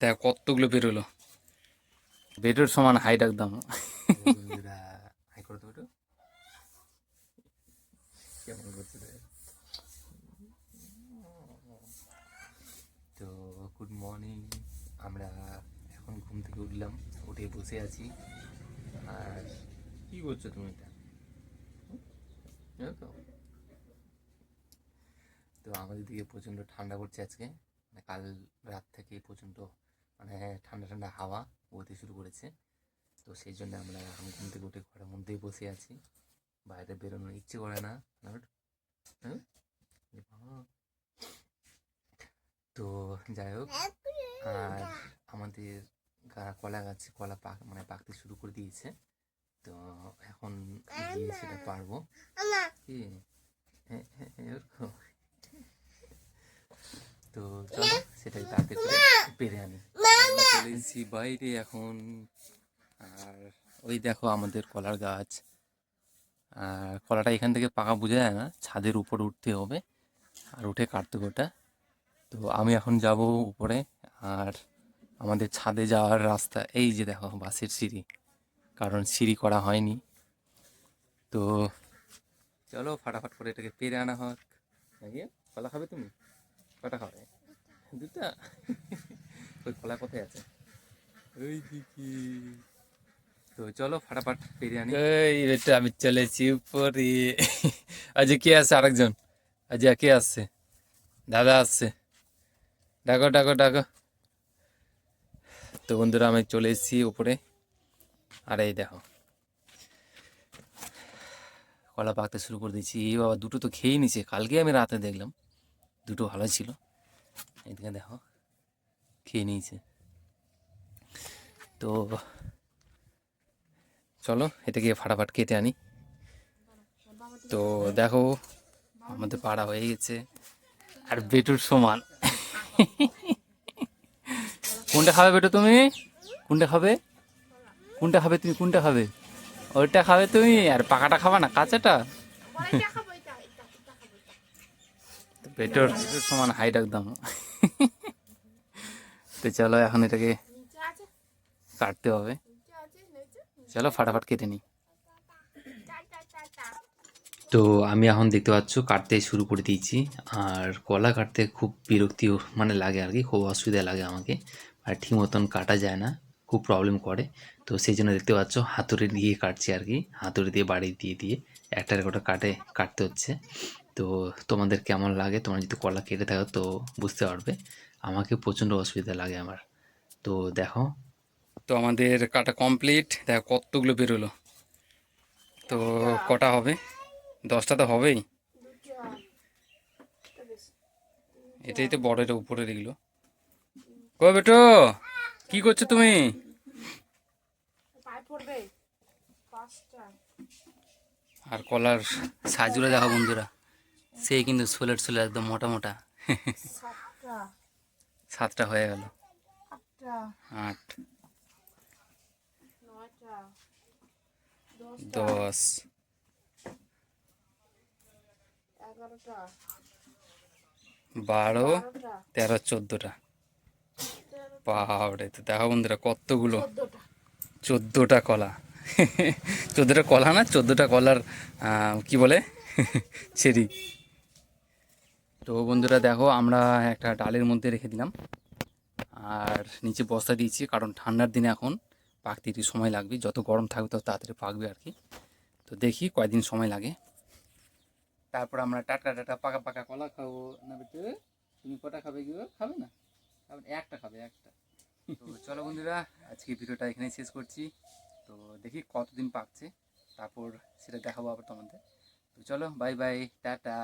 দেখ কতগুলো বেরোলো, বেডের সমান হাইট একদম। বন্ধুরা হাই করে দেবো, কেমন করছে দেখ। তো গুড মর্নিং, আমরা এখন ঘুম থেকে উঠলাম, উঠে বসে আছি। আর কি করছো তুমি এটা? জানো তো তো আমাদের দিকে প্রচণ্ড ঠান্ডা পড়ছে আজকে, মানে কাল রাত থেকে প্রচণ্ড মানে ঠান্ডা ঠান্ডা হাওয়া বইতে শুরু করেছে। তো সেই জন্য আমরা এখন ঘুম থেকে উঠে ঘরের মধ্যেই বসে আছি, বাইরে বেরোনোর ইচ্ছে করে না। হ্যাঁ, এ বাবা। তো যাই হোক, আর আমাদের কলা গাছে কলা মানে পাকতে শুরু করে দিয়েছে। তো এখন গিয়ে সেটা পারবো কি। হ্যাঁ হ্যাঁ এরকম। তো চলো সেটাই তাড়াতাড়ি করে পেরে আনি। আমরা চলে এসেছি বাইরে এখন। আর ওই দেখো আমাদের কলার গাছ। আর কলাটা এখান থেকে পাকা বোঝা যায় না, ছাদের উপর উঠতে হবে আর উঠে কাটতে ওটা। তো আমি এখন যাব উপরে। আর আমাদের ছাদে যাওয়ার রাস্তা এই যে দেখো, বাসের সিঁড়ি, কারণ সিঁড়ি করা হয়নি। তো চলো ফাটাফাট করে এটাকে পেরে আনা হোক নাকি। কলা খাবে তুমি? কটা খাবে? দুটা? ওই কলা কোথায় আছে? ওই দিকে। তো চলো ফাটাফাট পেরে আনি। এই বেটা আমি চলেছি উপরে। আজ কে আছে আরেকজন? আজ কে আসছে? দাদা আসছে, ডাকো ডাকো ডাকো। তো বন্ধুরা আমি চলে এসেছি উপরে। আর এই দেখো কলা পাকতে শুরু করে দিয়েছি। এই বাবা, দুটো তো খেয়েই নিছে, কালকে আমি রাতে দেখলাম দুটো ভালো ছিল। এদিকে দেখো খেয়ে নিয়েছে। তো চলো এটাকে ফাটাফাট কেটে আনি। তো দেখো আমাদের পাড়া হয়ে গেছে, আর বেটুর সমান। কোনটা খাবে বেটু তুমি? কোনটা খাবে? কোনটা খাবে তুমি? কোনটা খাবে? ওইটা খাবে তুমি, আর পাকাটা খাবা না, কাঁচাটা? বেটুর সমান হাইট একদম। তো চলো এখন এটাকে কাটতে হবে। চলো ফাটাফাট কেটে নিই। তো আমি এখন দেখতে পাচ্ছ কাটতে শুরু করে দিয়েছি। আর কলা কাটতে খুব বিরক্তি মানে লাগে আর কি, খুব অসুবিধা লাগে আমাকে। আর ঠিক মতন কাটা যায় না, খুব প্রবলেম করে। তো সেই জন্য দেখতে পাচ্ছ হাতুড়ি দিয়ে কাটছি আর কি, হাতুড়ি দিয়ে বাড়ি দিয়ে দিয়ে একটার একটা কাটতে হচ্ছে। তো তোমাদের কেমন লাগে, তোমরা যদি কলা কেটে থাকো তো বুঝতে পারবে। আমাকে প্রচণ্ড অসুবিধা লাগে আমার। তো দেখো, তো আমাদের কাটা কমপ্লিট। দেখো কতগুলো বেরোলো। তো কটা হবে? 10টা তো হবেই। এটাই তো বড়, এটা উপরে এগুলো। কো বেটো, কি করছো তুমি? আর কলার সাইজগুলো দেখো বন্ধুরা, সেই কিন্তু সোলের সোলে একদম মোটা মোটা। 7টা হয়ে গেল। 8, 10, 12, 13, 14টা। বাবারে, তো দেখো বন্ধুরা কতগুলো, 14টা কলা। 14টা কলা না, 14টা কলার কি বলে, চেরি। তো বন্ধুরা দেখো, আমরা একটা ডালের মধ্যে রেখে দিলাম আর নিচে বস্তা দিয়েছি, কারণ ঠান্ডার দিনে এখন পাকতে একটু সময় লাগবে, যত গরম থাকবে তত তাড়াতাড়ি পাকবে আর কি। তো দেখি কয়দিন সময় লাগে, তারপর আমরা টাটকা টাটকা পাকা পাকা কলা খাবো। না বেটে, তুমি কটা খাবে? কি খাবে না? খাবে একটা, খাবে একটা। তো চলো বন্ধুরা, আজকে ভিডিওটা এখানেই শেষ করছি। তো দেখি কতদিন পাকছে, তারপর সেটা দেখাবো আবার তোমাদের। তো চলো, বাই বাই, টাটা।